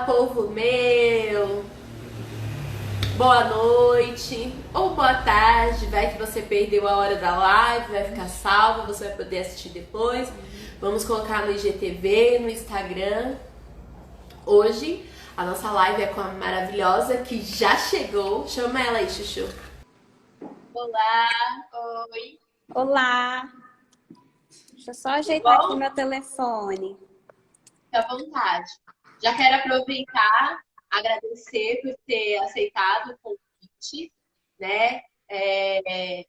Povo meu, boa noite ou boa tarde, vai que você perdeu a hora da live, vai ficar salva, você vai poder assistir depois. Vamos colocar no IGTV, no Instagram. Hoje a nossa live é com a maravilhosa que já chegou. Chama ela aí, Chuchu. Olá, oi. Olá! Deixa eu só Tudo ajeitar aqui bom? meu telefone. Fique à vontade. Já quero aproveitar, agradecer por ter aceitado o convite, né?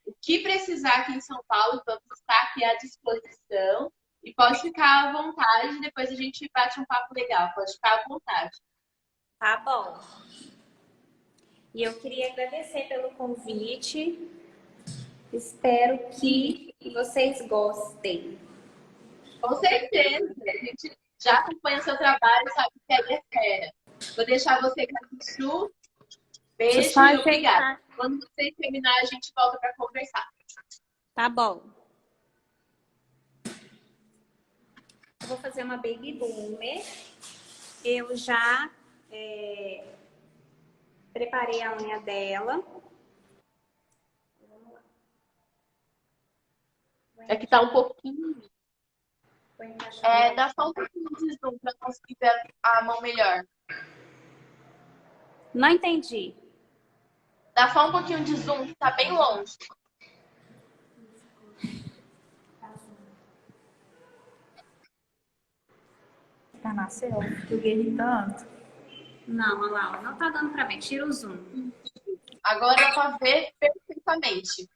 O que precisar aqui em São Paulo, vamos estar aqui à disposição. E pode ficar à vontade, depois a gente bate um papo legal. Pode ficar à vontade. Tá bom. E eu queria agradecer pelo convite. Espero que vocês gostem. Com certeza, a gente já acompanha o seu trabalho, sabe que aí é fera. Vou deixar você com a Chuchu. Deixa eu Beijo só e ajeitar. obrigada. Quando você terminar, a gente volta para conversar. Tá bom. Eu vou fazer uma baby boomer. Eu já preparei a unha dela. É que tá um pouquinho. Vou encaixar. Dá só um pouquinho de zoom para conseguir ver a mão melhor. Não entendi. Dá só um pouquinho de zoom, que tá bem longe. Tá na selfie, eu ri tanto. Não, olha lá, não tá dando pra ver. Tira o zoom. Agora dá pra ver perfeitamente.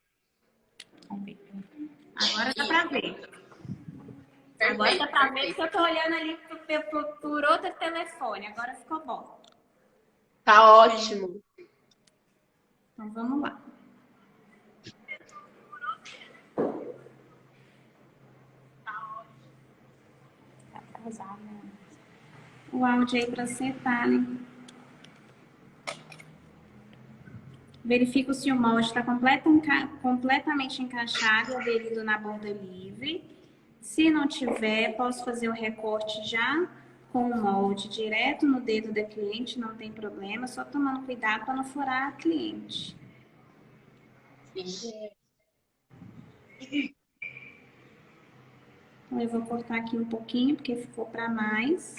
Agora dá pra ver. Agora dá pra ver que eu tô olhando ali por outro telefone. Agora ficou bom. Tá ótimo. Então vamos lá. Tá pra usar, né? O áudio aí pra acertar, né? Verifico se o molde está completamente encaixado e aderido na borda livre. Se não tiver, posso fazer o recorte já com o molde direto no dedo da cliente, não tem problema, só tomando cuidado para não furar a cliente. Sim. Então, eu vou cortar aqui um pouquinho, porque ficou para mais.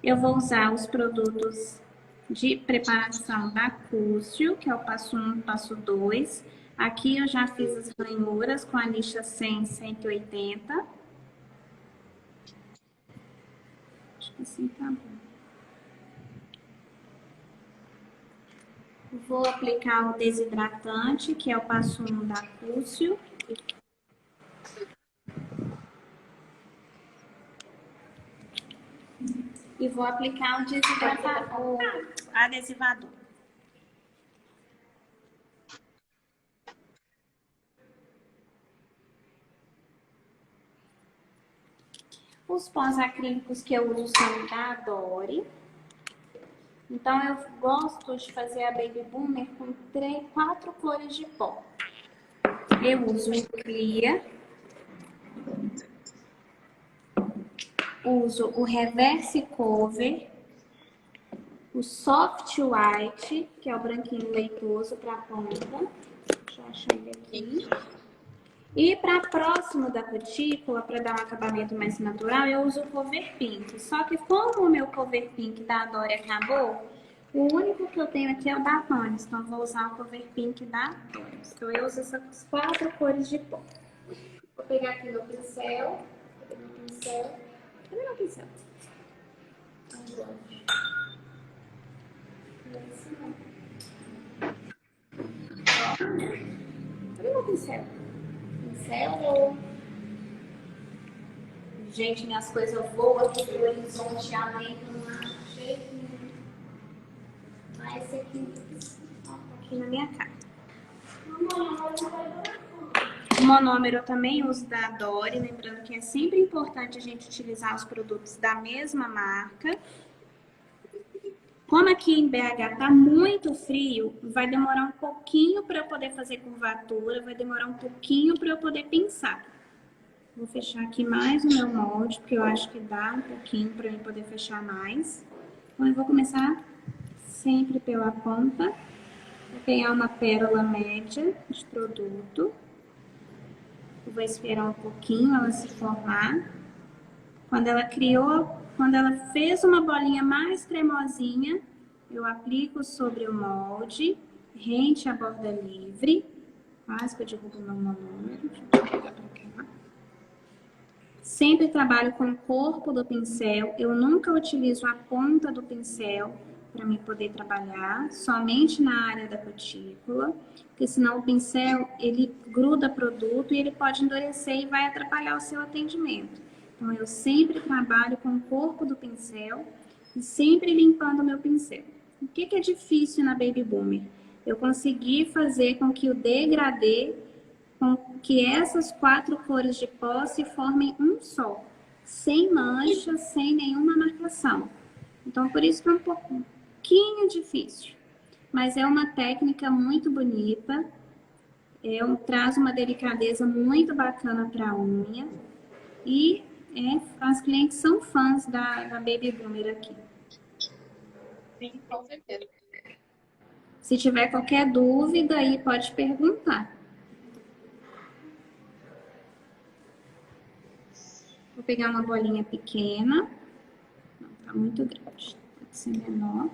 Eu vou usar os produtos de preparação da Cúcio, que é o passo 1, passo 2. Aqui eu já fiz as ranhuras com a lixa 100, 180. Acho que assim tá bom. Vou aplicar o desidratante, que é o passo 1 da Cúcio. E vou aplicar o adesivador. Os pós acrílicos que eu uso são da Adore. Então, eu gosto de fazer a Baby Boomer com 4 cores de pó. Eu uso o Clear. Uso o Reverse Cover. O Soft White, que é o branquinho leitoso para a ponta. Deixa eu achar ele aqui. E para próximo da cutícula, para dar um acabamento mais natural, eu uso o Cover Pink. Só que como o meu Cover Pink da Adore acabou, o único que eu tenho aqui é o da Tones. Então, eu vou usar o Cover Pink da Tones. Então, eu uso essas 4 cores de pó. Vou pegar aqui meu pincel. Cadê meu pincel? Cadê meu pincel? Cadê meu pincel? Pincel. Gente, minhas coisas voam aqui pro horizonte, além do mar. Mas esse aqui tá aqui na minha cara. O monômero eu também uso da Adore, lembrando que é sempre importante a gente utilizar os produtos da mesma marca. Como aqui em BH tá muito frio, vai demorar um pouquinho para eu poder fazer curvatura, vai demorar um pouquinho para eu poder pinçar. Vou fechar aqui mais o meu molde, porque eu acho que dá um pouquinho para eu poder fechar mais. Então, eu vou começar sempre pela ponta. Vou pegar uma pérola média de produto. Eu vou esperar um pouquinho ela se formar. Quando ela fez uma bolinha mais cremosinha, eu aplico sobre o molde, rente a borda livre. Quase que eu derrubo meu monômero. Deixa eu pegar pra cá. Sempre trabalho com o corpo do pincel. Eu nunca utilizo a ponta do pincel para mim poder trabalhar, somente na área da cutícula, porque senão o pincel, ele gruda produto e ele pode endurecer e vai atrapalhar o seu atendimento. Então, eu sempre trabalho com o corpo do pincel e sempre limpando o meu pincel. O que é difícil na Baby Boomer? Eu consegui fazer com que o degradê, com que essas 4 cores de pó se formem um só, sem mancha, sem nenhuma marcação. Então, por isso que é um pouquinho difícil. Mas é uma técnica muito bonita, traz uma delicadeza muito bacana para a unha. E as clientes são fãs da Baby Boomer aqui. Sim, com certeza. Se tiver qualquer dúvida aí, pode perguntar. Vou pegar uma bolinha pequena. Não, tá muito grande. Pode ser menor.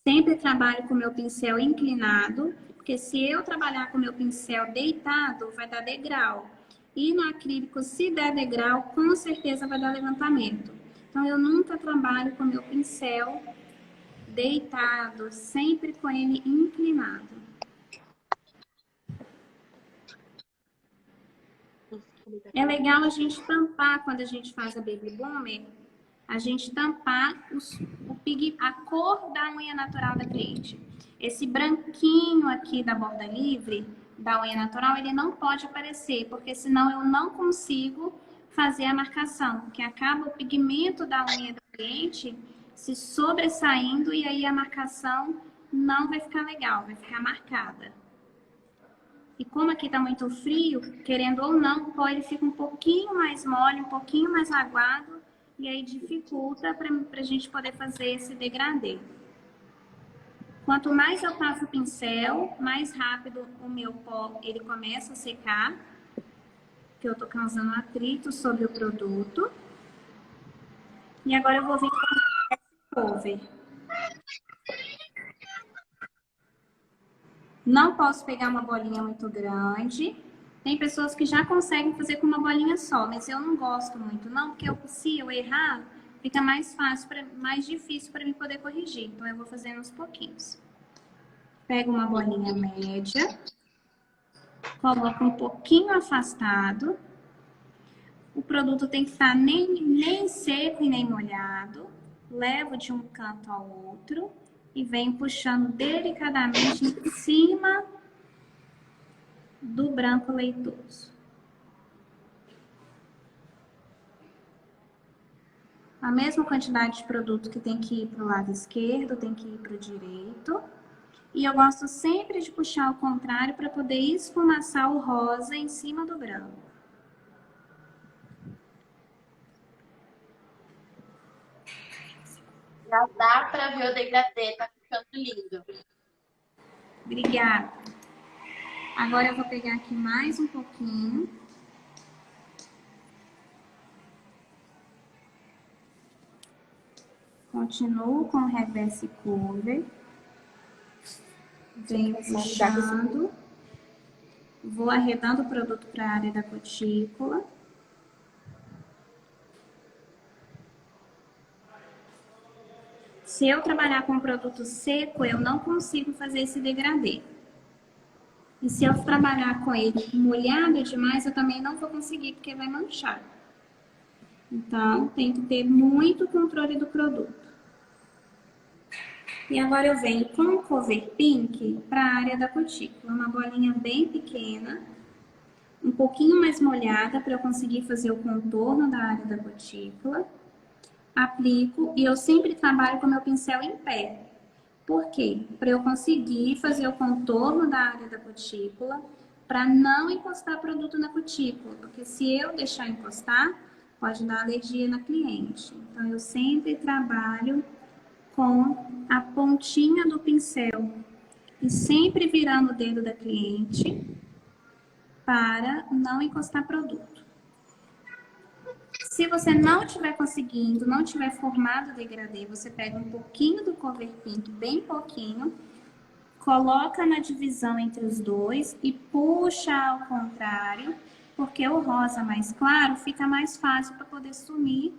Sempre trabalho com o meu pincel inclinado, porque se eu trabalhar com o meu pincel deitado, vai dar degrau. E no acrílico, se der degrau, com certeza vai dar levantamento. Então, eu nunca trabalho com o meu pincel deitado, sempre com ele inclinado. É legal a gente tampar, quando a gente faz a Baby Boomer, a gente tampar a cor da unha natural da cliente. Esse branquinho aqui da borda livre, da unha natural, ele não pode aparecer, porque senão eu não consigo fazer a marcação, porque acaba o pigmento da unha do cliente se sobressaindo e aí a marcação não vai ficar legal, vai ficar marcada. E como aqui tá muito frio, querendo ou não, o pó ele fica um pouquinho mais mole, um pouquinho mais aguado, e aí dificulta para a gente poder fazer esse degradê. Quanto mais eu passo o pincel, mais rápido o meu pó ele começa a secar, porque eu tô causando atrito sobre o produto. E agora eu vou vir com o cover. Não posso pegar uma bolinha muito grande. Tem pessoas que já conseguem fazer com uma bolinha só, mas eu não gosto muito, não, porque se eu errar, fica mais fácil, mais difícil para mim poder corrigir. Então, eu vou fazendo aos pouquinhos. Pego uma bolinha média, coloco um pouquinho afastado. O produto tem que estar nem seco e nem molhado. Levo de um canto ao outro e venho puxando delicadamente em cima do branco leitoso. A mesma quantidade de produto que tem que ir para o lado esquerdo, tem que ir para o direito. E eu gosto sempre de puxar ao contrário para poder esfumaçar o rosa em cima do branco. Já dá para ver o degradê, tá ficando lindo. Obrigada. Agora eu vou pegar aqui mais um pouquinho. Continuo com o reverse cover. Venho puxando. Vou arredando o produto para a área da cutícula. Se eu trabalhar com produto seco, eu não consigo fazer esse degradê. E se eu trabalhar com ele molhado demais, eu também não vou conseguir, porque vai manchar. Então, tem que ter muito controle do produto. E agora eu venho com o cover pink para a área da cutícula. Uma bolinha bem pequena, um pouquinho mais molhada para eu conseguir fazer o contorno da área da cutícula. Aplico e eu sempre trabalho com meu pincel em pé. Por quê? Para eu conseguir fazer o contorno da área da cutícula, para não encostar produto na cutícula, porque se eu deixar encostar, pode dar alergia na cliente. Então, eu sempre trabalho com a pontinha do pincel e sempre virando o dedo da cliente para não encostar produto. Se você não estiver conseguindo, não tiver formado o degradê, você pega um pouquinho do Cover Pink, bem pouquinho, coloca na divisão entre os dois e puxa ao contrário, porque o rosa mais claro fica mais fácil para poder sumir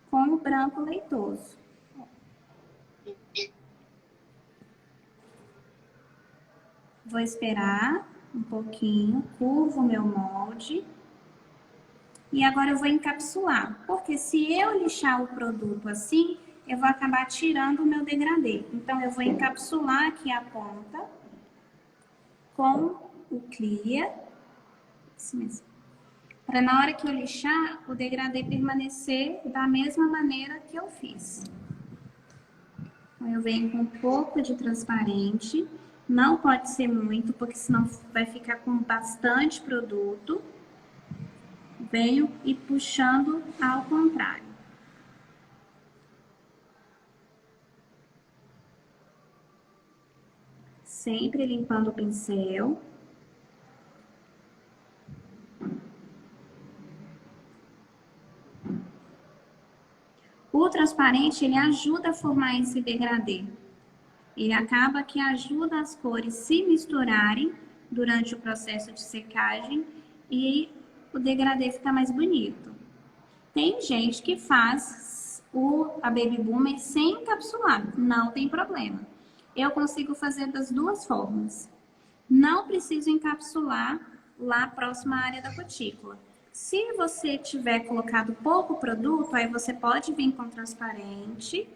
com o branco leitoso. Vou esperar um pouquinho, curvo o meu molde. E agora eu vou encapsular, porque se eu lixar o produto assim, eu vou acabar tirando o meu degradê. Então, eu vou encapsular aqui a ponta com o clear, assim mesmo, para na hora que eu lixar, o degradê permanecer da mesma maneira que eu fiz. Então, eu venho com um pouco de transparente, não pode ser muito, porque senão vai ficar com bastante produto. Venho e puxando ao contrário. Sempre limpando o pincel. O transparente, ele ajuda a formar esse degradê. Ele acaba que ajuda as cores se misturarem durante o processo de secagem e o degradê fica mais bonito. Tem gente que faz a Baby Boomer sem encapsular, não tem problema. Eu consigo fazer das duas formas. Não preciso encapsular lá próxima à área da cutícula. Se você tiver colocado pouco produto, aí você pode vir com transparente.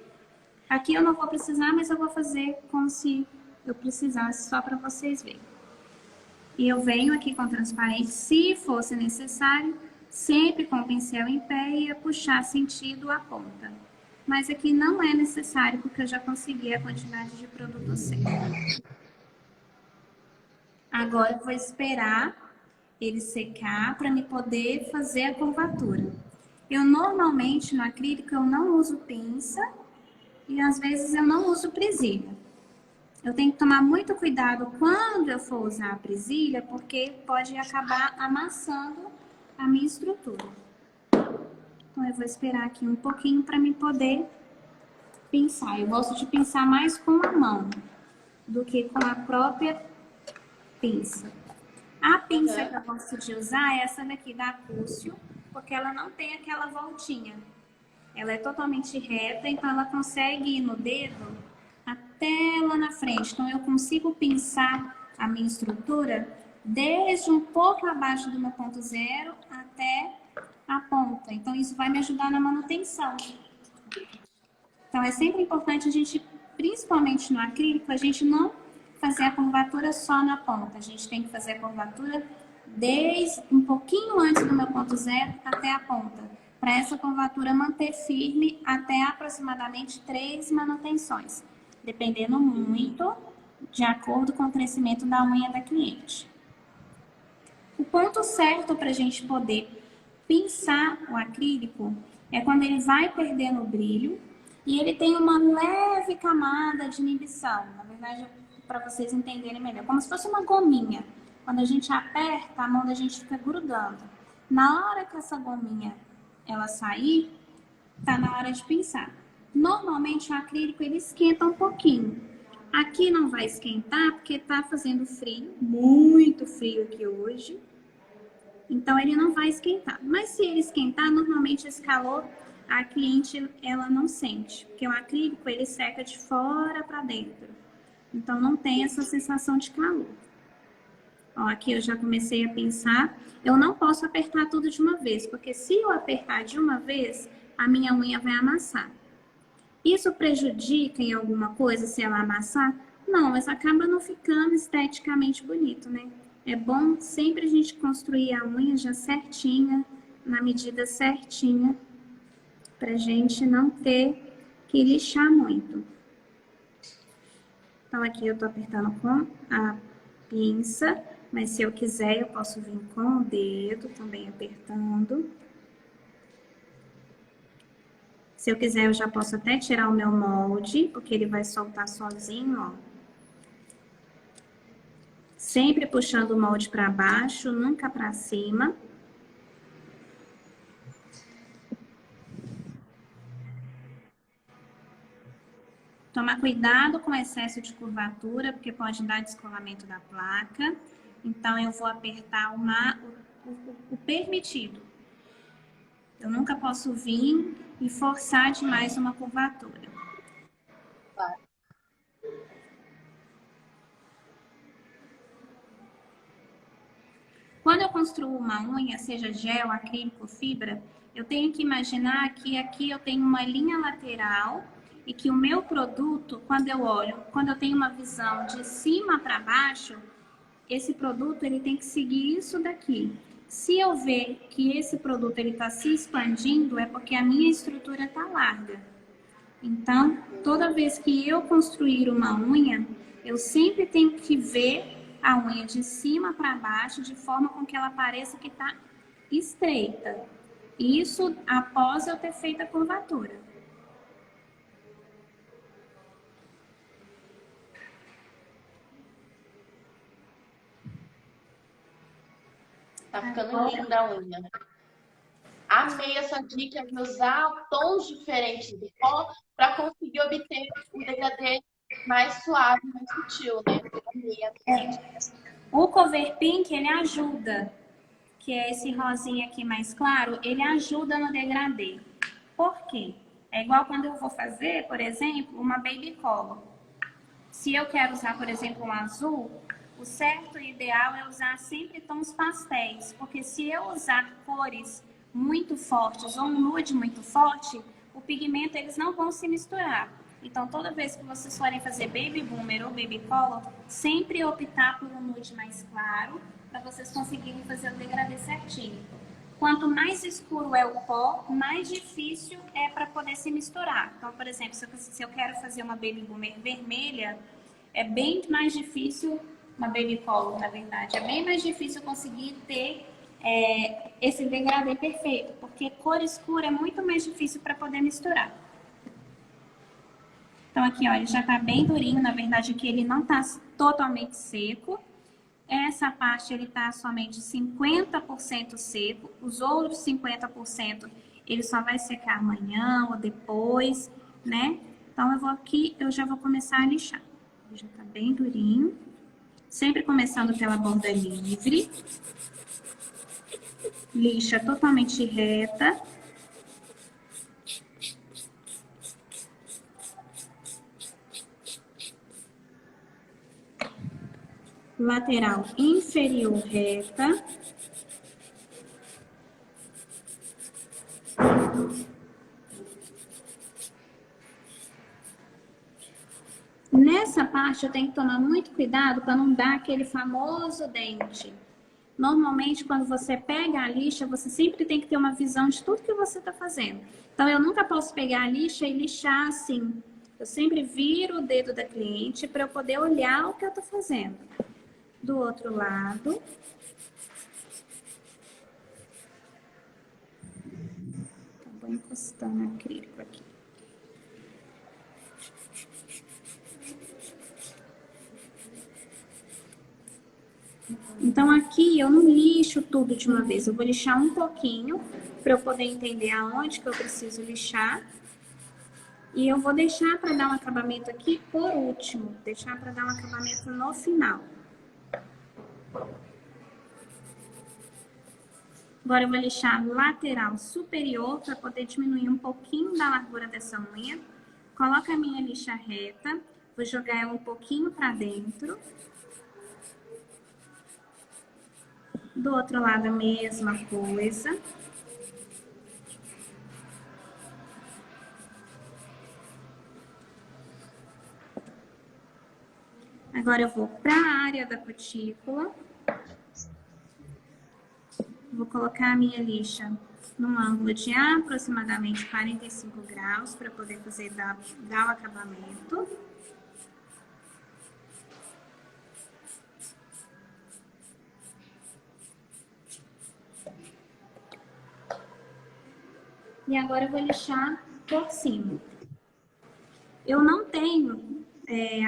Aqui eu não vou precisar, mas eu vou fazer como se eu precisasse, só para vocês verem. E eu venho aqui com transparente, se fosse necessário, sempre com o pincel em pé e ia puxar sentido a ponta. Mas aqui não é necessário, porque eu já consegui a quantidade de produto certo. Agora eu vou esperar ele secar para me poder fazer a curvatura. Eu normalmente no acrílico eu não uso pinça e às vezes eu não uso presilha. Eu tenho que tomar muito cuidado quando eu for usar a presilha, porque pode acabar amassando a minha estrutura. Então, eu vou esperar aqui um pouquinho para me poder pinçar. Eu gosto de pinçar mais com a mão do que com a própria pinça. A pinça que eu gosto de usar é essa daqui da Acúcio, porque ela não tem aquela voltinha. Ela é totalmente reta, então ela consegue ir no dedo até lá na frente. Então, eu consigo pinçar a minha estrutura desde um pouco abaixo do meu ponto zero até a ponta. Então, isso vai me ajudar na manutenção. Então, é sempre importante a gente, principalmente no acrílico, a gente não fazer a curvatura só na ponta. A gente tem que fazer a curvatura desde um pouquinho antes do meu ponto zero até a ponta. Para essa curvatura manter firme até aproximadamente 3 manutenções. Dependendo muito, de acordo com o crescimento da unha da cliente. O ponto certo para a gente poder pinçar o acrílico é quando ele vai perdendo o brilho e ele tem uma leve camada de inibição. Na verdade, para vocês entenderem melhor, como se fosse uma gominha. Quando a gente aperta, a mão da gente fica grudando. Na hora que essa gominha ela sair, tá na hora de pinçar. Normalmente o acrílico ele esquenta um pouquinho. Aqui não vai esquentar porque tá fazendo frio, muito frio aqui hoje. Então ele não vai esquentar. Mas se ele esquentar, normalmente esse calor a cliente ela não sente, porque o acrílico ele seca de fora para dentro. Então não tem essa sensação de calor. Ó, aqui eu já comecei a pinçar. Eu não posso apertar tudo de uma vez, porque se eu apertar de uma vez, a minha unha vai amassar. Isso prejudica em alguma coisa se ela amassar? Não, mas acaba não ficando esteticamente bonito, né? É bom sempre a gente construir a unha já certinha, na medida certinha, pra gente não ter que lixar muito. Então, aqui eu tô apertando com a pinça, mas se eu quiser, eu posso vir com o dedo também apertando. Se eu quiser, eu já posso até tirar o meu molde, porque ele vai soltar sozinho, ó. Sempre puxando o molde para baixo, nunca para cima. Tomar cuidado com o excesso de curvatura, porque pode dar descolamento da placa. Então, eu vou apertar o permitido. Eu nunca posso vir e forçar demais uma curvatura. Claro. Quando eu construo uma unha, seja gel, acrílico ou fibra, eu tenho que imaginar que aqui eu tenho uma linha lateral e que o meu produto, quando eu olho, quando eu tenho uma visão de cima para baixo, esse produto ele tem que seguir isso daqui. Se eu ver que esse produto ele está se expandindo, é porque a minha estrutura está larga. Então, toda vez que eu construir uma unha, eu sempre tenho que ver a unha de cima para baixo, de forma com que ela pareça que está estreita. Isso após eu ter feito a curvatura. Tá ficando linda a unha. Amei essa dica de usar tons diferentes de pó para conseguir obter um degradê mais suave, mais sutil, né? Amei. O Cover Pink, ele ajuda, que é esse rosinha aqui mais claro, ele ajuda no degradê. Por quê? É igual quando eu vou fazer, por exemplo, uma baby color. Se eu quero usar, por exemplo, um azul, o certo e ideal é usar sempre tons pastéis, porque se eu usar cores muito fortes ou um nude muito forte, o pigmento eles não vão se misturar. Então, toda vez que vocês forem fazer baby boomer ou baby color, sempre optar por um nude mais claro, para vocês conseguirem fazer o degradê certinho. Quanto mais escuro é o pó, mais difícil é para poder se misturar. Então, por exemplo, se eu quero fazer uma baby boomer vermelha, é bem mais difícil, uma baby color, na verdade, é bem mais difícil conseguir ter esse degradê perfeito, porque cor escura é muito mais difícil para poder misturar. Então, aqui, ó, ele já tá bem durinho, na verdade, aqui ele não tá totalmente seco. Essa parte, ele tá somente 50% seco. Os outros 50%, ele só vai secar amanhã ou depois, né? Então, eu vou aqui, eu já vou começar a lixar. Ele já tá bem durinho. Sempre começando pela borda livre. Lixa totalmente reta. Lateral inferior reta. Nessa parte eu tenho que tomar muito cuidado para não dar aquele famoso dente. Normalmente, quando você pega a lixa, você sempre tem que ter uma visão de tudo que você está fazendo. Então, eu nunca posso pegar a lixa e lixar assim. Eu sempre viro o dedo da cliente para eu poder olhar o que eu estou fazendo. Do outro lado. Vou encostando acrílico aqui. Então, aqui eu não lixo tudo de uma vez. Eu vou lixar um pouquinho para eu poder entender aonde que eu preciso lixar. E eu vou deixar para dar um acabamento aqui por último. Deixar para dar um acabamento no final. Agora eu vou lixar lateral superior para poder diminuir um pouquinho da largura dessa unha. Coloco a minha lixa reta. Vou jogar ela um pouquinho para dentro. Do outro lado a mesma coisa. Agora eu vou para a área da cutícula. Vou colocar a minha lixa num ângulo de aproximadamente 45 graus para poder dar o acabamento. E agora eu vou lixar por cima. Eu não tenho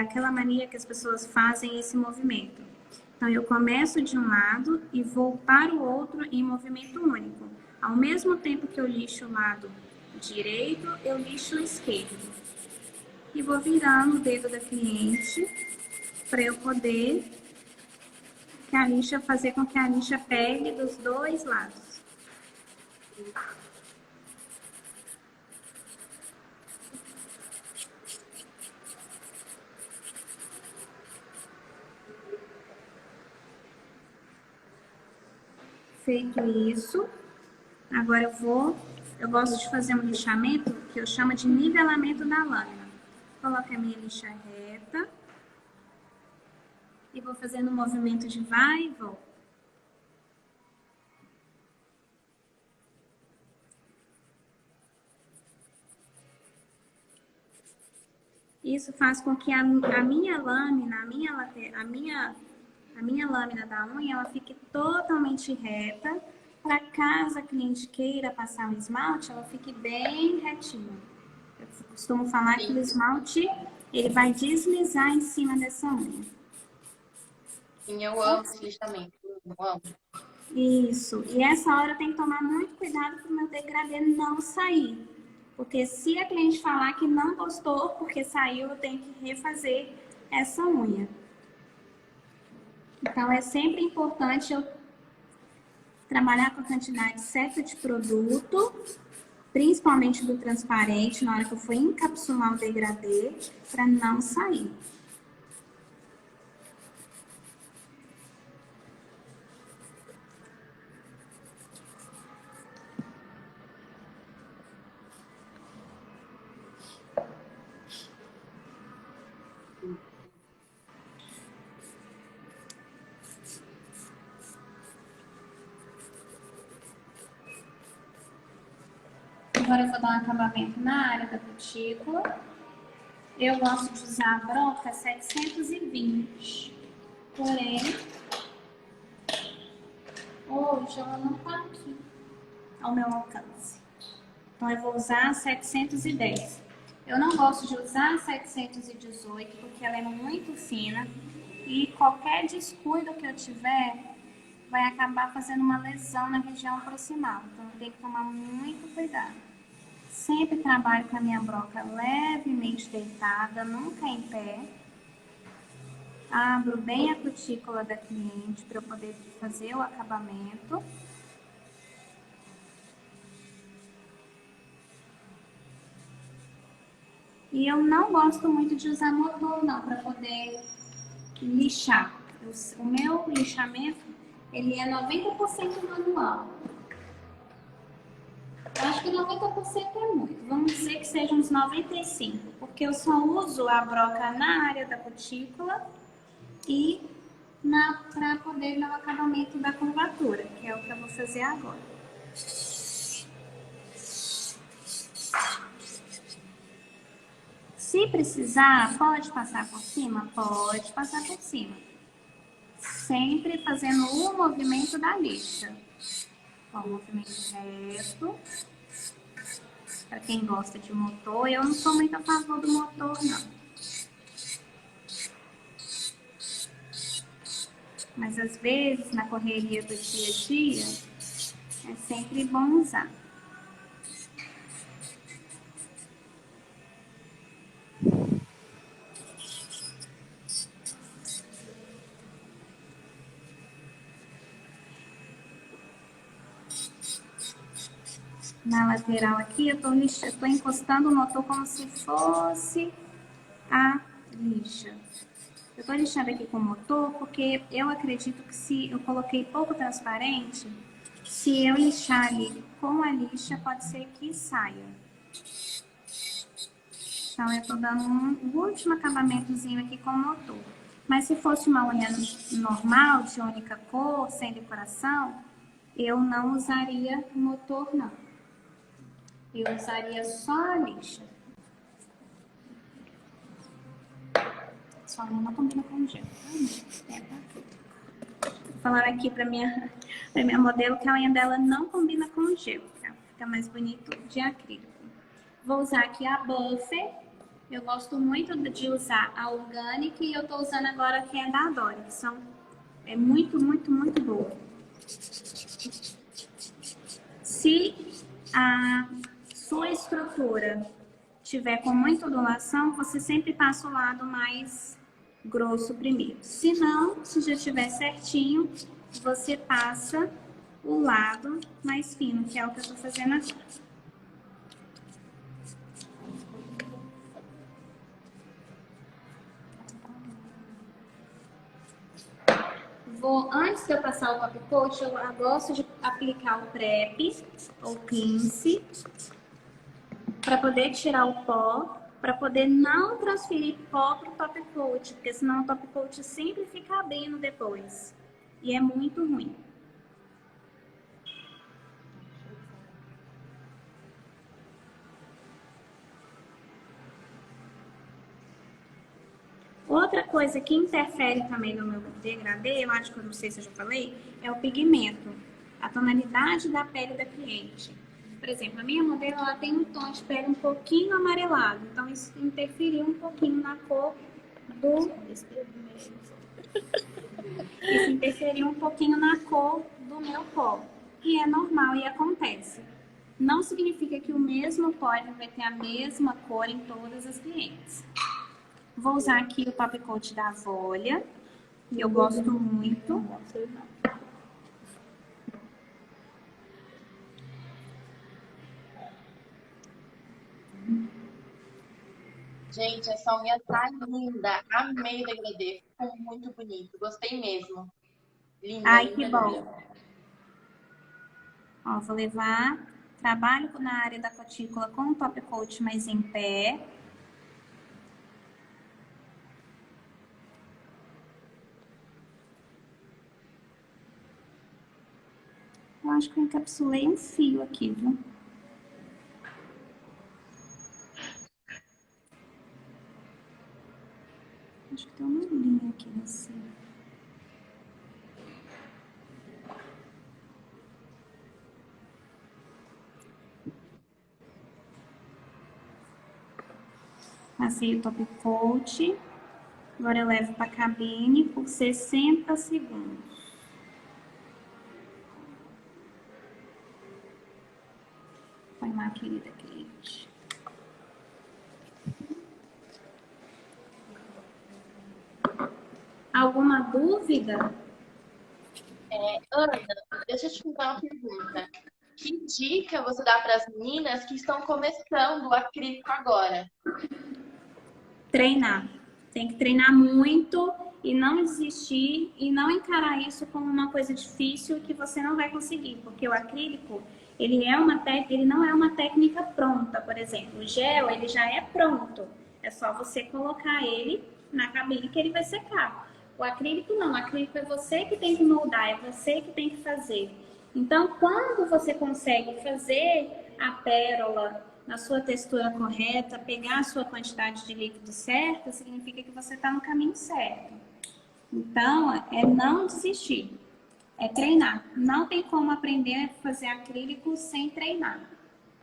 aquela mania que as pessoas fazem esse movimento. Então, eu começo de um lado e vou para o outro em movimento único. Ao mesmo tempo que eu lixo o lado direito, eu lixo o esquerdo. E vou virando o dedo da cliente para eu poder fazer com que a lixa pegue dos dois lados. Feito isso, agora eu gosto de fazer um lixamento que eu chamo de nivelamento da lâmina. Coloco a minha lixa reta e vou fazendo um movimento de vai e volta. Isso faz com que a minha lâmina, a minha lâmina da unha, ela fique totalmente reta, para caso a cliente queira passar um esmalte, ela fique bem retinha. Eu costumo falar que o esmalte, ele vai deslizar em cima dessa unha. Sim, eu amo esse listamento. Eu amo. Isso. E essa hora tem que tomar muito cuidado para o meu degradê não sair. Porque se a cliente falar que não gostou porque saiu, eu tenho que refazer essa unha. Então, é sempre importante eu trabalhar com a quantidade certa de produto, principalmente do transparente, na hora que eu for encapsular o degradê, para não sair. Agora eu vou dar um acabamento na área da cutícula. Eu gosto de usar a broca 720. Porém, hoje ela não está aqui ao meu alcance. Então eu vou usar 710. Eu não gosto de usar 718 porque ela é muito fina e qualquer descuido que eu tiver vai acabar fazendo uma lesão na região proximal. Então eu tenho que tomar muito cuidado. Sempre trabalho com a minha broca levemente deitada, nunca em pé. Abro bem a cutícula da cliente para eu poder fazer o acabamento. E eu não gosto muito de usar motor não, para poder lixar. O meu lixamento, ele é 90% manual. Eu acho que 90% é muito. Vamos dizer que seja uns 95%, porque eu só uso a broca na área da cutícula e para poder dar o acabamento da curvatura, que é o que eu vou fazer agora. Se precisar, pode passar por cima? Pode passar por cima. Sempre fazendo o movimento da lixa. Ó, o movimento reto. Para quem gosta de motor, eu não sou muito a favor do motor, não. Mas às vezes, na correria do dia a dia, é sempre bom usar. Na lateral aqui, eu tô encostando o motor como se fosse a lixa. Eu tô lixando aqui com o motor porque eu acredito que se eu coloquei pouco transparente, se eu lixar ali com a lixa, pode ser que saia. Então, eu tô dando um último acabamentozinho aqui com o motor. Mas se fosse uma unha normal, de única cor, sem decoração, eu não usaria motor, não. Eu usaria só a lixa. Só não combina com gel. Falaram aqui pra minha modelo que a unha dela não combina com gel. Fica mais bonito de acrílico. Vou usar aqui a Buffer. Eu gosto muito de usar a Organic e eu tô usando agora aqui a da Adore, que é muito, muito, muito boa. Se a sua estrutura tiver com muita ondulação, você sempre passa o lado mais grosso primeiro. Se não, se já estiver certinho, você passa o lado mais fino, que é o que eu tô fazendo aqui. Antes de eu passar o top coat, eu gosto de aplicar o prep ou cleanse para poder tirar o pó, para poder não transferir pó para o top coat, porque senão o top coat sempre fica abrindo depois e é muito ruim. Outra coisa que interfere também no meu degradê, eu acho que eu não sei se eu já falei, é o pigmento, a tonalidade da pele da cliente. Por exemplo, a minha modelo ela tem um tom de pele um pouquinho amarelado, então isso interferiu um pouquinho na cor do... Isso interferiu um pouquinho na cor do meu pó. E é normal e acontece. Não significa que o mesmo pó vai ter a mesma cor em todas as clientes. Vou usar aqui o top coat da Volia, que eu gosto muito. Gente, essa unha tá linda. Amei o degradê. Ficou muito bonito. Gostei mesmo. Linda, Ai, linda, que bom. linda. Ó, vou levar, trabalho na área da cutícula com o top coat mais em pé. Eu acho que eu encapsulei um fio aqui, viu? Acho que tem uma linha aqui nesse... Passei o top coat. Agora eu levo para a cabine por 60 segundos. Põe lá, querida Kate. Alguma dúvida? Ana, deixa eu te fazer uma pergunta. Que dica você dá para as meninas que estão começando o acrílico agora? Treinar. Tem que treinar muito e não desistir e não encarar isso como uma coisa difícil que você não vai conseguir, porque o acrílico, ele não é uma técnica pronta, por exemplo. O gel, ele já é pronto. É só você colocar ele na cabine que ele vai secar. O acrílico não, o acrílico é você que tem que moldar, é você que tem que fazer. Então, quando você consegue fazer a pérola na sua textura correta, pegar a sua quantidade de líquido certa, significa que você está no caminho certo. Então, é não desistir, é treinar. Não tem como aprender a fazer acrílico sem treinar.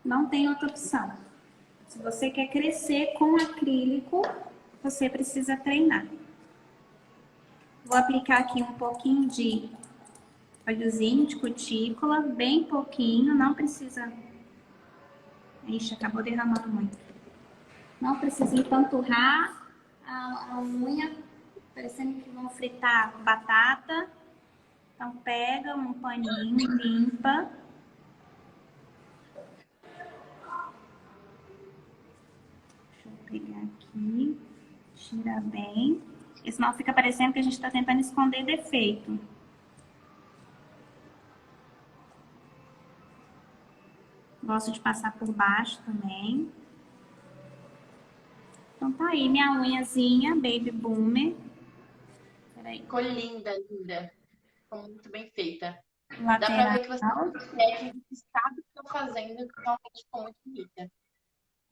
Não tem outra opção. Se você quer crescer com acrílico, você precisa treinar. Vou aplicar aqui um pouquinho de óleozinho de cutícula, bem pouquinho, não precisa... Ixi, acabou derramando muito. Não precisa empanturrar a unha, parecendo que vão fritar batata. Então, pega um paninho, limpa. Deixa eu pegar aqui, tira bem. Porque senão fica parecendo que a gente está tentando esconder defeito. Gosto de passar por baixo também. Então tá aí minha unhazinha Baby Boomer. Peraí. Ficou linda, linda. Ficou muito bem feita. Dá pra Lateral, ver que você técnica que sabe o que está fazendo, que realmente ficou muito bonita.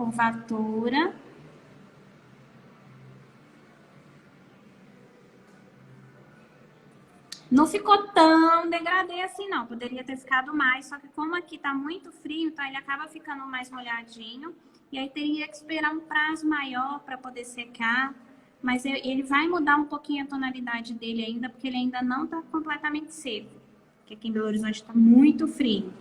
curvatura. Não ficou tão degradê assim, não. Poderia ter ficado mais, só que como aqui tá muito frio, então ele acaba ficando mais molhadinho. E aí teria que esperar um prazo maior para poder secar. Mas ele vai mudar um pouquinho a tonalidade dele ainda, porque ele ainda não tá completamente seco. Porque aqui em Belo Horizonte tá muito frio.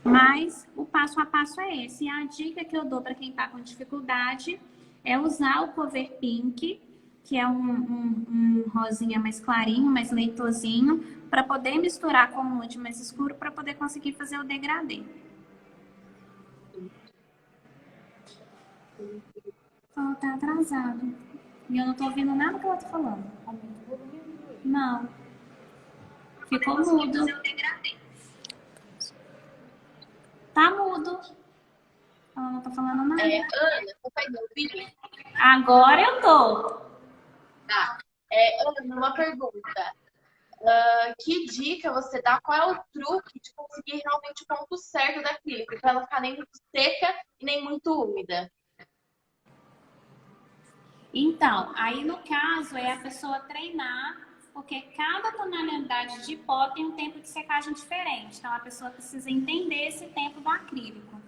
Mas o passo a passo é esse. E a dica que eu dou para quem tá com dificuldade é usar o Cover Pink, que é um rosinha mais clarinho, mais leitosinho, para poder misturar com o nude mais escuro para poder conseguir fazer o degradê. Então, tá atrasado. E eu não tô ouvindo nada que ela tá falando. Não. Ficou mudo. Tá mudo. Ela não tá falando nada. Ana, você vai me ouvir? Agora eu tô. Tá. Ana, uma pergunta. Que dica você dá? Qual é o truque de conseguir realmente o ponto certo da acrílico, para ela ficar nem muito seca e nem muito úmida? Então, aí no caso é a pessoa treinar, porque cada tonalidade de pó tem um tempo de secagem diferente. Então a pessoa precisa entender esse tempo do acrílico.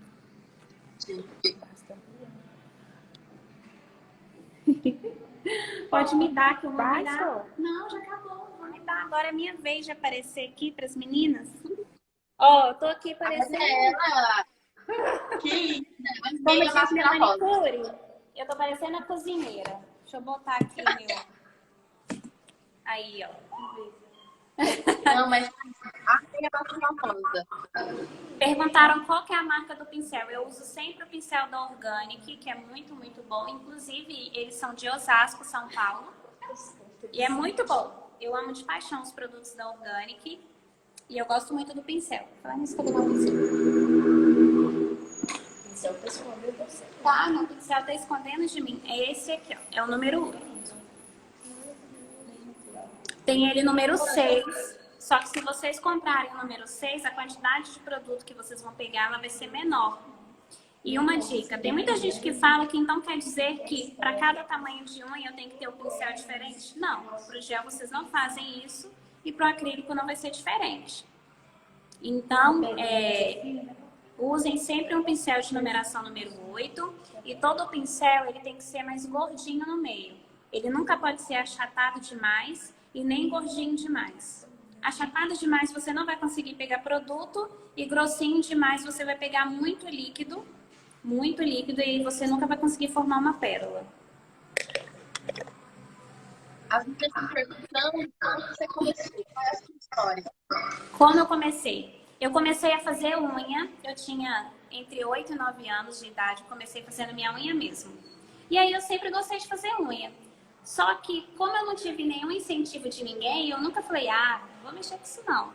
Pode me dar que eu vou me dar. Não, já acabou. Vou me dar. Agora é minha vez de aparecer aqui para as meninas. Ó, eu tô aqui aparecendo. Ela, que isso, né? Mas Vou bem a mexer com minha máscara rosa. manicure. Eu tô parecendo a cozinheira. Deixa eu botar aqui meu. Aí, ó. Não, mas amei a máscara rosa. Perguntaram qual que é a marca do pincel. Eu uso sempre o pincel da Organic, que é muito, muito bom. Inclusive, eles são de Osasco, São Paulo. E é muito bom. Eu amo de paixão os produtos da Organic. E eu gosto muito do pincel. Fala nisso que eu vou pincel. O pincel tá escondendo de você. Tá, não, o pincel tá escondendo de mim. É esse aqui, ó. É o número 1. Tem ele número 6. Só que se vocês comprarem o número 6, a quantidade de produto que vocês vão pegar ela vai ser menor. E uma dica, tem muita gente que fala que então quer dizer que para cada tamanho de unha eu tenho que ter um pincel diferente. Não, para o gel vocês não fazem isso e para o acrílico não vai ser diferente. Então, usem sempre um pincel de numeração número 8 e todo pincel ele tem que ser mais gordinho no meio. Ele nunca pode ser achatado demais e nem gordinho demais. Achatado demais você não vai conseguir pegar produto e grossinho demais você vai pegar muito líquido e aí você nunca vai conseguir formar uma pérola. As meninas estão perguntando como você começou, qual é a sua história? Como eu comecei? Eu comecei a fazer unha, eu tinha entre 8 e 9 anos de idade, comecei fazendo minha unha mesmo. E aí eu sempre gostei de fazer unha. Só que, como eu não tive nenhum incentivo de ninguém, eu nunca falei, não vou mexer com isso não.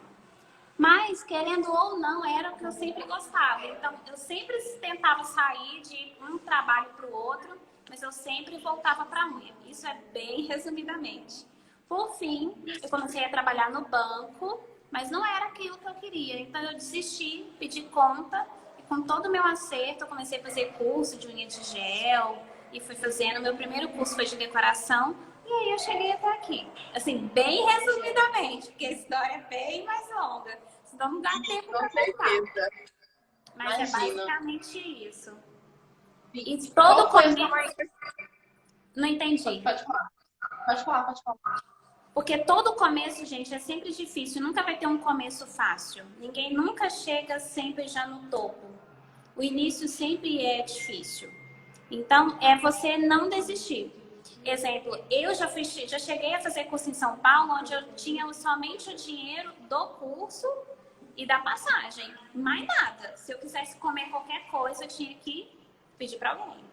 Mas, querendo ou não, era o que eu sempre gostava. Então, eu sempre tentava sair de um trabalho para o outro, mas eu sempre voltava para a unha. Isso é bem resumidamente. Por fim, eu comecei a trabalhar no banco, mas não era aquilo que eu queria. Então, eu desisti, pedi conta, e com todo o meu acerto, eu comecei a fazer curso de unha de gel, e fui fazendo, meu primeiro curso foi de decoração, e aí eu cheguei até aqui. Assim, bem resumidamente, porque a história é bem mais longa. Senão não dá tempo para contar. Mas Imagina. é basicamente isso. E todo começo... Não entendi. Pode falar. Pode falar. Porque todo começo, gente, é sempre difícil. Nunca vai ter um começo fácil. Ninguém nunca chega sempre já no topo. O início sempre é difícil. Então, é você não desistir. Exemplo, eu já cheguei a fazer curso em São Paulo, onde eu tinha somente o dinheiro do curso e da passagem. Mais nada. Se eu quisesse comer qualquer coisa, eu tinha que pedir para alguém.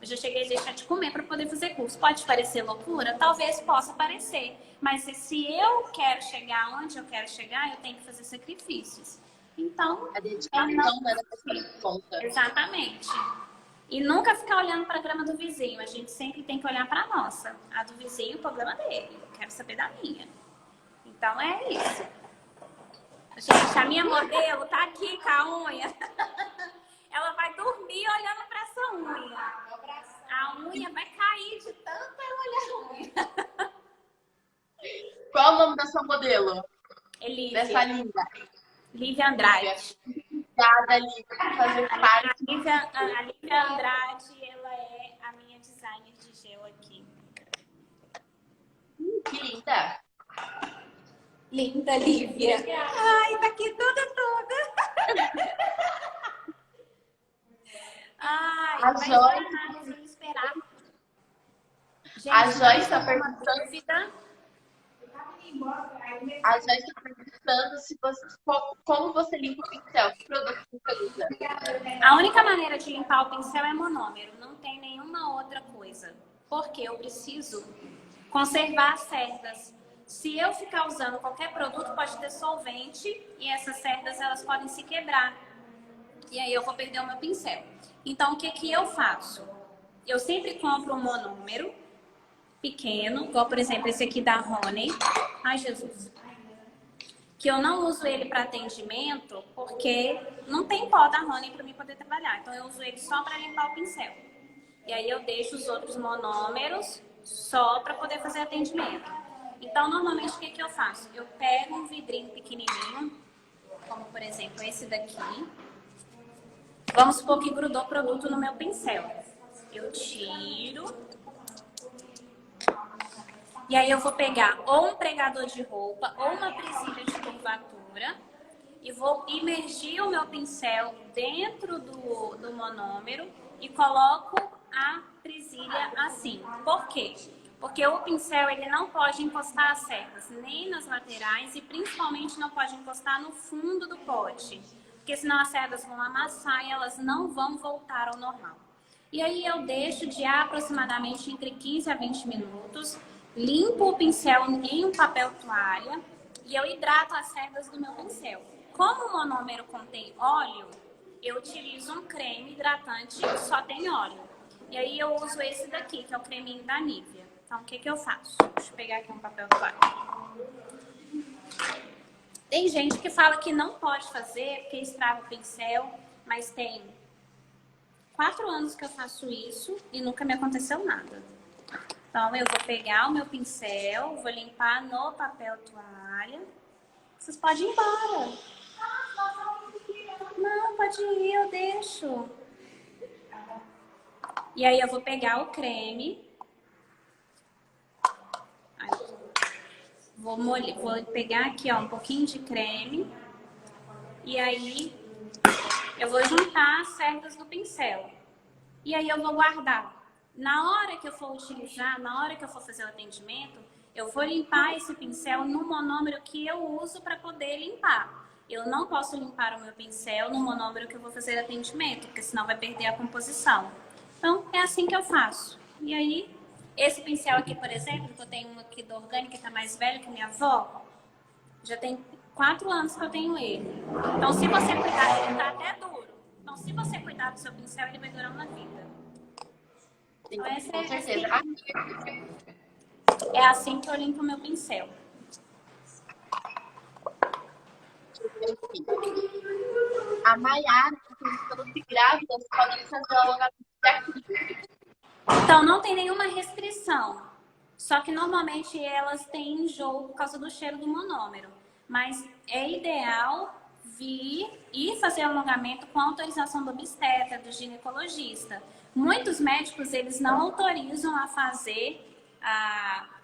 Eu já cheguei a deixar de comer para poder fazer curso. Pode parecer loucura? Talvez possa parecer. Mas se eu quero chegar onde eu quero chegar, eu tenho que fazer sacrifícios. Então, a dedicação da conta. Exatamente. E nunca ficar olhando para a grama do vizinho. A gente sempre tem que olhar para a nossa. A do vizinho, o problema dele. Eu quero saber da minha. Então é isso. Gente, a minha modelo tá aqui com a unha. Ela vai dormir olhando para essa unha. A unha vai cair de tanto eu olhar a unha. Qual o nome da sua modelo? Dessa Lívia. linda? Lívia Andrade. Obrigada, Lívia, por fazer parte. A Lívia Andrade, ela é a minha designer de gel aqui. Que linda. Linda, Lívia. Ai, tá aqui toda. Ai, A mas Joyce- não é nada, sem esperar. Gente, A Joyce está uma perguntando. dúvida. A Joyce está perguntando se você, como você limpa o pincel, que produto você usa. A única maneira de limpar o pincel é monômero, não tem nenhuma outra coisa. Porque eu preciso conservar as cerdas. Se eu ficar usando qualquer produto, pode ter solvente e essas cerdas elas podem se quebrar. E aí eu vou perder o meu pincel. Então, o que que eu faço? Eu sempre compro um monômero pequeno, igual por exemplo esse aqui da Honey. Ai, Jesus. Que eu não uso ele para atendimento porque não tem pó da Honey para mim poder trabalhar. Então eu uso ele só para limpar o pincel. E aí eu deixo os outros monômeros só para poder fazer atendimento. Então normalmente o que que eu faço? Eu pego um vidrinho pequenininho, como por exemplo esse daqui. Vamos supor que grudou produto no meu pincel. Eu tiro. E aí eu vou pegar ou um pregador de roupa ou uma presilha de curvatura e vou imergir o meu pincel dentro do monômero e coloco a presilha assim. Por quê? Porque o pincel ele não pode encostar as cerdas nem nas laterais e principalmente não pode encostar no fundo do pote, porque senão as cerdas vão amassar e elas não vão voltar ao normal. E aí eu deixo de aproximadamente entre 15 a 20 minutos, limpo o pincel em um papel toalha e eu hidrato as cerdas do meu pincel. Como o monômero contém óleo, eu utilizo um creme hidratante que só tem óleo. E aí eu uso esse daqui, que é o creminho da Nivea. Então, o que que eu faço? Deixa eu pegar aqui um papel toalha. Tem gente que fala que não pode fazer porque estraga o pincel, mas tem 4 anos que eu faço isso e nunca me aconteceu nada. Então, eu vou pegar o meu pincel, vou limpar no papel toalha. Vocês podem ir embora. Não, pode ir, eu deixo. E aí, eu vou pegar o creme. Vou pegar aqui, ó, um pouquinho de creme. E aí, eu vou juntar as cerdas do pincel. E aí, eu vou guardar. Na hora que eu for utilizar, na hora que eu for fazer o atendimento, eu vou limpar esse pincel no monômero que eu uso para poder limpar. Eu não posso limpar o meu pincel no monômero que eu vou fazer atendimento, porque senão vai perder a composição. Então, é assim que eu faço. E aí, esse pincel aqui, por exemplo, que eu tenho um aqui do Orgânico, que está mais velho que minha avó, já tem 4 anos que eu tenho ele. Então, se você cuidar, ele tá até duro. Então, se você cuidar do seu pincel, ele vai durar uma vida. Então, Com certeza. É assim que eu limpo o meu pincel. A Maiara está perguntando se grávidas podem fazer alongamento de acrílico. Então, não tem nenhuma restrição. Só que normalmente elas têm enjoo por causa do cheiro do monômero. Mas é ideal vir e fazer alongamento com autorização do obstetra, do ginecologista. Muitos médicos, eles não autorizam a fazer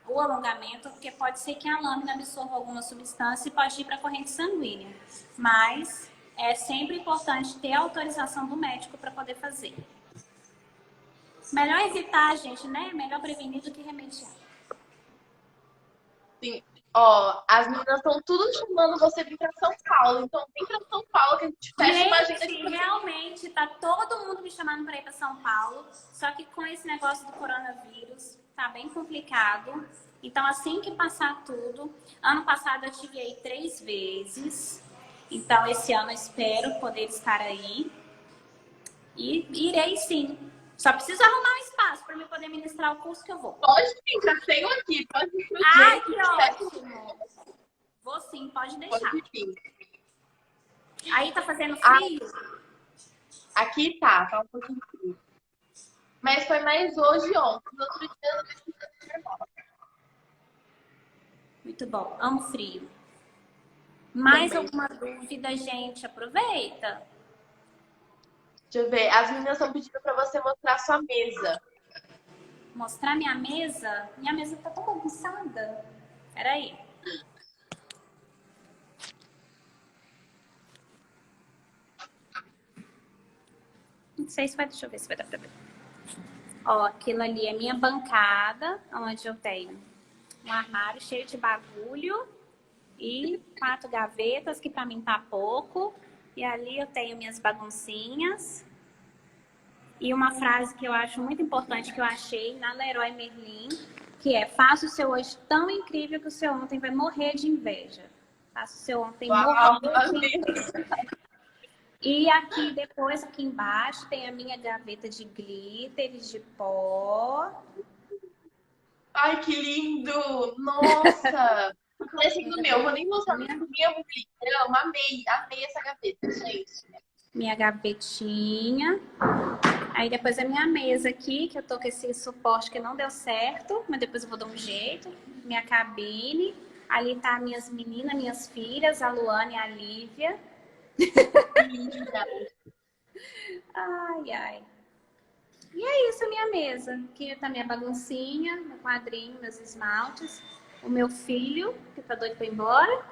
o alongamento, porque pode ser que a lâmina absorva alguma substância e pode ir para a corrente sanguínea. Mas é sempre importante ter a autorização do médico para poder fazer. Melhor evitar, gente, né? Melhor prevenir do que remediar. Sim. Ó, as meninas estão tudo chamando você vir para São Paulo. Então, vem para São Paulo que a gente fecha uma agenda Gente, realmente tá todo mundo me chamando para ir para São Paulo. Só que com esse negócio do coronavírus, tá bem complicado. Então, assim que passar tudo... Ano passado eu tive aí 3 vezes. Então, esse ano eu espero poder estar aí. E irei sim. Só preciso arrumar um espaço para eu poder ministrar o curso que eu vou. Pode vir, já tenho aqui. Pode vir pro Ai, dia. que ótimo! Vou sim, pode deixar. Pode vir. Aí tá fazendo frio? Aqui tá um pouquinho frio. Mas foi mais hoje e ontem. No outro dia eu não me senti nervosa. Muito bom. Amo frio. Mais Também. alguma dúvida, gente? Aproveita. Deixa eu ver. As meninas estão pedindo para você mostrar sua mesa. Mostrar minha mesa? Minha mesa tá tão bagunçada. Peraí. Não sei se vai... Deixa eu ver se vai dar pra ver. Ó, aquilo ali é minha bancada, onde eu tenho um armário cheio de bagulho e 4 gavetas, que pra mim tá pouco. E ali eu tenho minhas baguncinhas. E uma frase que eu acho muito importante que eu achei na Leroy Merlin, que é: faça o seu hoje tão incrível que o seu ontem vai morrer de inveja. Faça o seu ontem Uau, morrer de inveja. E aqui depois, aqui embaixo, tem a minha gaveta de glitters, de pó. ai, que lindo! Nossa! Parecendo o meu. Vou nem mostrar porque o meu glitter. Eu amei essa gaveta, gente. Minha gavetinha. Aí depois a minha mesa aqui, que eu tô com esse suporte que não deu certo, mas depois eu vou dar um jeito. Minha cabine. Ali tá minhas meninas, minhas filhas, a Luana e a Lívia. Linda. Ai, ai. E é isso a minha mesa. Aqui tá minha baguncinha, meu quadrinho, meus esmaltes. O meu filho, que tá doido pra ir embora.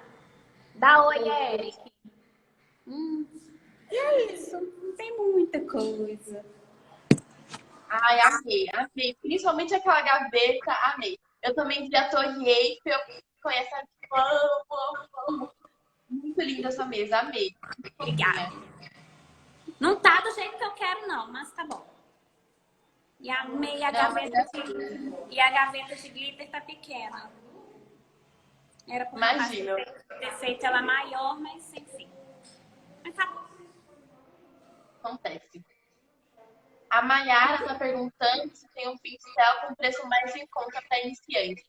Dá oi, Eric. E é isso. Não tem muita coisa. Ai, amei. Principalmente aquela gaveta, amei. Eu também vi a Torre Eiffel, conhece a amo. Muito linda essa mesa, amei. Obrigada. Não tá do jeito que eu quero, não, mas tá bom. E a meia gaveta e a gaveta de glitter tá pequena. Era por Imagina. ter feito ela maior, mas enfim. Mas tá bom. Acontece. A Mayara está perguntando se tem um pincel com preço mais em conta para iniciante.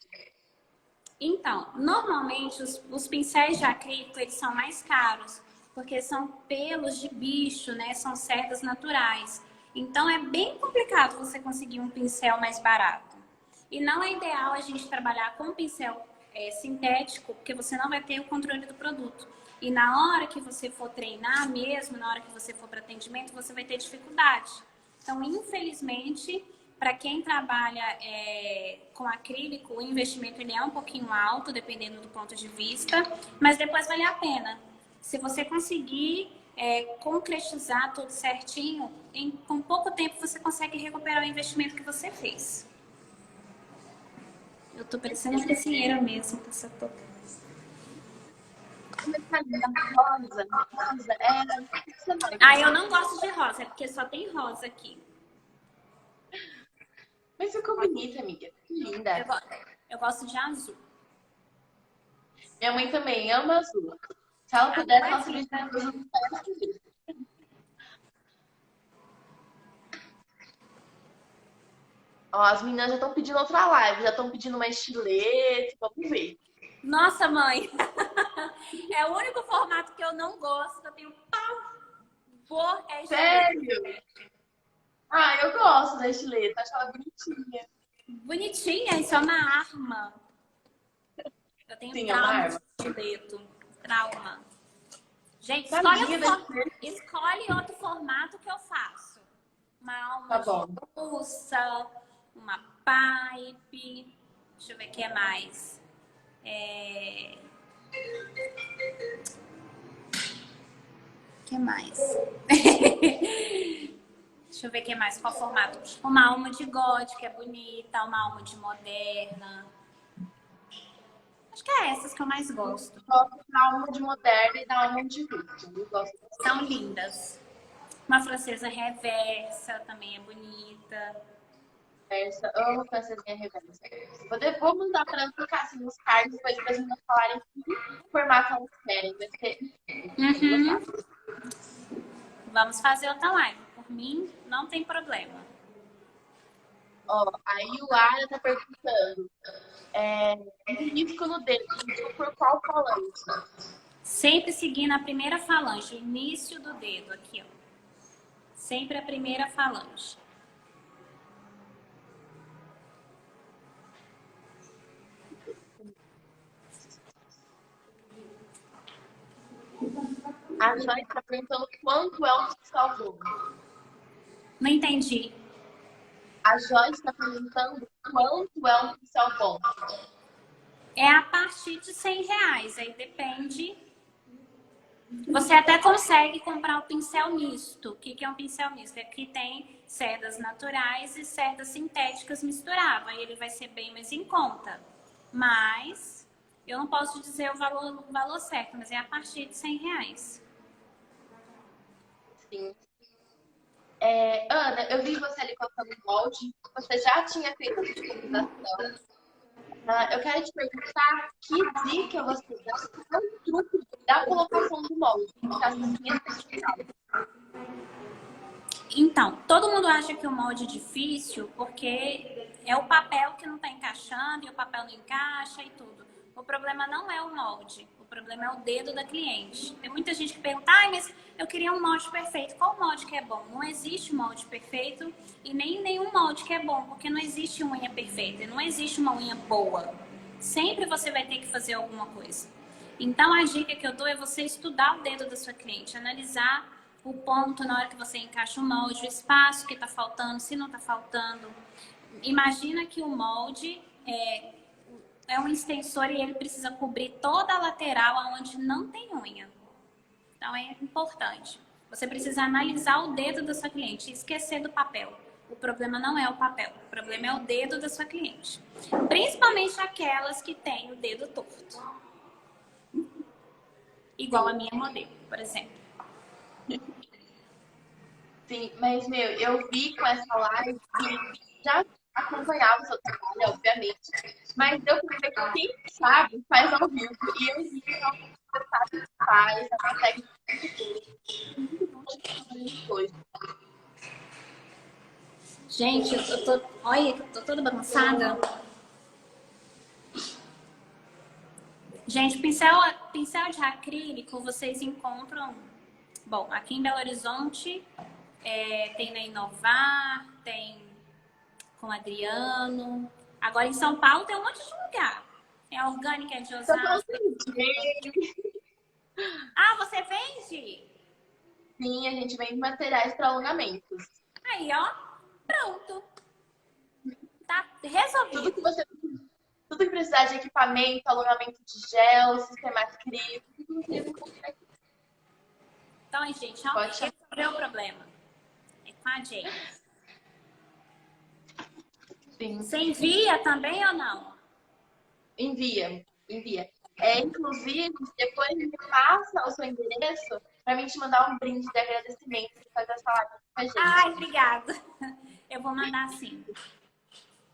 Então, normalmente os pincéis de acrílico eles são mais caros, porque são pelos de bicho, né? São cerdas naturais. Então é bem complicado você conseguir um pincel mais barato. E não é ideal a gente trabalhar com um pincel sintético, porque você não vai ter o controle do produto. E na hora que você for treinar mesmo, na hora que você for para atendimento, você vai ter dificuldade. Então, infelizmente, para quem trabalha com acrílico, o investimento ele é um pouquinho alto, dependendo do ponto de vista, mas depois vale a pena. Se você conseguir concretizar tudo certinho, com pouco tempo você consegue recuperar o investimento que você fez. Eu tô parecendo uma cozinheira mesmo com essa touca. Rosa. Ah, eu não gosto de rosa, é porque só tem rosa aqui. Mas ficou bonita, amiga. Que linda. Eu gosto de azul. Minha mãe também ama azul. Se ela pudesse, ela seria de azul. Ó, as meninas já estão pedindo outra live, já estão pedindo uma estilete, vamos ver. Nossa, mãe! É o único formato que eu não gosto, eu tenho pavor, é estilete. Sério? Ah, eu gosto da estileta, acho ela bonitinha. Bonitinha, isso é uma arma. Eu tenho Sim, trauma é uma de estileto. Trauma. Gente, Tadinha, escolhe outro formato que eu faço. Uma alma Tá bom. de pulsa, uma pipe. Deixa eu ver o que é mais. O que mais? Deixa eu ver o que mais. Qual formato? Uma alma de gótica, que é bonita. Uma alma de moderna. Acho que é essas que eu mais gosto. Eu gosto da alma de moderna e da alma de luto. Eu gosto São lindas. Uma francesa reversa também é bonita. dessa. Amo francesinha reversa. Vou mandar para trocar assim nos cards depois para as meninas falarem que formato elas querem. Vai ser. Vamos fazer outra live. Por mim, não tem problema. Ó, aí o Ara tá perguntando. Risco no dedo, por qual falange? Sempre seguindo a primeira falange, o início do dedo aqui, ó. Sempre a primeira falange. A Joyce está perguntando quanto é um pincel bom. Não entendi. A Joyce está perguntando quanto é um pincel bom. É a partir de R$100. Aí depende. Você até consegue comprar o pincel misto. O que é um pincel misto? Aqui tem cerdas naturais e cerdas sintéticas misturadas. Aí ele vai ser bem mais em conta. Mas eu não posso dizer o valor certo, mas é a partir de R$100. Sim. Ana, eu vi você ali colocando o molde. Você já tinha feito a visualização. Eu quero te perguntar que dica você dá no truque da colocação do molde. Então, todo mundo acha que o molde é difícil porque é o papel que não está encaixando e o papel não encaixa e tudo. O problema não é o molde, o problema é o dedo da cliente. Tem muita gente que pergunta, mas eu queria um molde perfeito. Qual molde que é bom? Não existe molde perfeito e nem nenhum molde que é bom, porque não existe unha perfeita e não existe uma unha boa. Sempre você vai ter que fazer alguma coisa. Então, a dica que eu dou é você estudar o dedo da sua cliente, analisar o ponto na hora que você encaixa o molde, o espaço que está faltando, se não está faltando. Imagina que o molde é um extensor e ele precisa cobrir toda a lateral onde não tem unha. Então é importante. Você precisa analisar o dedo da sua cliente e esquecer do papel. O problema não é o papel, o problema é o dedo da sua cliente. Principalmente aquelas que têm o dedo torto. Igual a minha modelo, por exemplo. Sim, mas, eu vi com essa live que já acompanhava o seu trabalho, obviamente. Mas deu pra ver que quem sabe faz ao vivo. E eu vi que você sabe que faz, é uma técnica muito boa hoje. Gente, olha, eu tô toda bagunçada. Gente, pincel de acrílico vocês encontram, bom, aqui em Belo Horizonte tem na Inovar, tem com Adriano. Agora em São Paulo tem um monte de lugar. É a Orgânica de Osasco. Ah, você vende? Sim, a gente vende materiais para alongamentos. Aí, ó, pronto. Tá resolvido. Tudo que precisar de equipamento, alongamento de gel, sistema acrílico, tudo vocês encontram aqui. Então, gente, resolveu o problema. É com a gente. Sim. Você envia também ou não? Envia. Inclusive, depois me passa o seu endereço para mim te mandar um brinde de agradecimento de fazer essa live com a gente. Ai, obrigada. Eu vou mandar sim.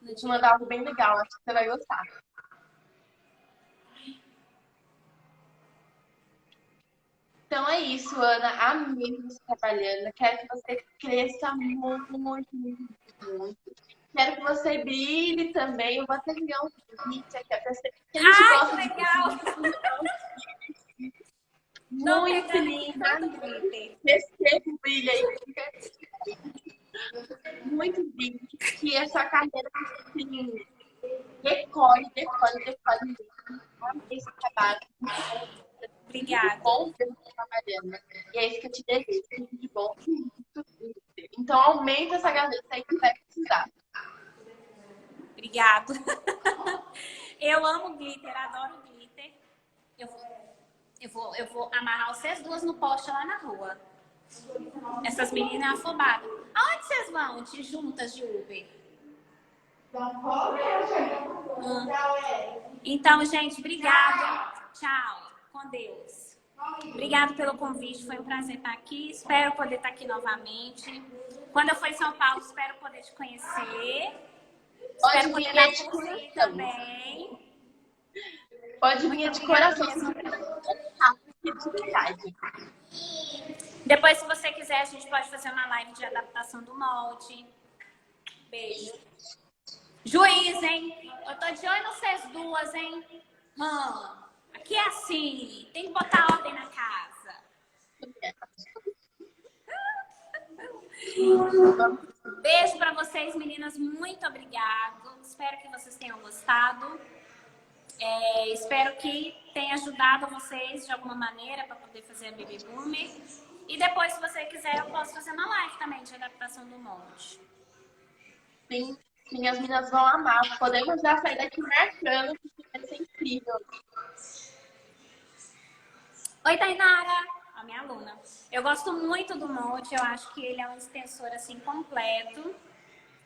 Vou te mandar algo bem legal, acho que você vai gostar. Então é isso, Ana. Amei você trabalhando. Quero que você cresça muito, muito, muito, muito. Quero que você brilhe também. Eu vou até ligar um vídeo aqui pra você. Ai, que legal! Muito linda. Receba o brilho aí. Muito lindo. Que essa carreira assim, decore. Amei esse trabalho. Obrigada. Muito bom ver você trabalhando. E é isso que eu te desejo. Tudo de bom. Então aumenta essa gaveta aí que vai precisar. Obrigada. Eu amo glitter, adoro glitter. Eu vou amarrar vocês duas no poste lá na rua. Essas meninas afobadas. Aonde vocês vão de juntas de Uber? Então, gente, obrigada. Tchau. Com Deus. Obrigada pelo convite. Foi um prazer estar aqui. Espero poder estar aqui novamente. Quando eu for em São Paulo, espero poder te conhecer. Espero poder dar curso também. Pode vir de coração. Depois, se você quiser, a gente pode fazer uma live de adaptação do molde. Beijo. Juiz, hein? Eu tô de olho em vocês duas, hein? Aqui é assim. Tem que botar ordem na casa. Beijo pra vocês, meninas. Muito obrigado. Espero que vocês tenham gostado. Espero que tenha ajudado vocês de alguma maneira para poder fazer a Baby Boomer. E depois, se você quiser, eu posso fazer uma live também de adaptação do molde. Sim, sim, as meninas vão amar. Podemos já sair daqui marcando, porque vai ser incrível. Oi, Tainara, a minha aluna. Eu gosto muito do molde, eu acho que ele é um extensor assim completo,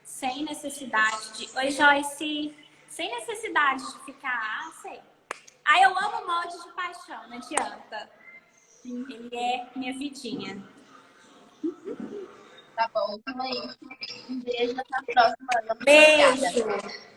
sem necessidade de... Oi, Joyce, sem necessidade de ficar... sei. Eu amo molde de paixão, não adianta. Ele é minha vidinha. Tá bom, então é isso. Um beijo, até a próxima. Ana. Muito obrigada. Beijo!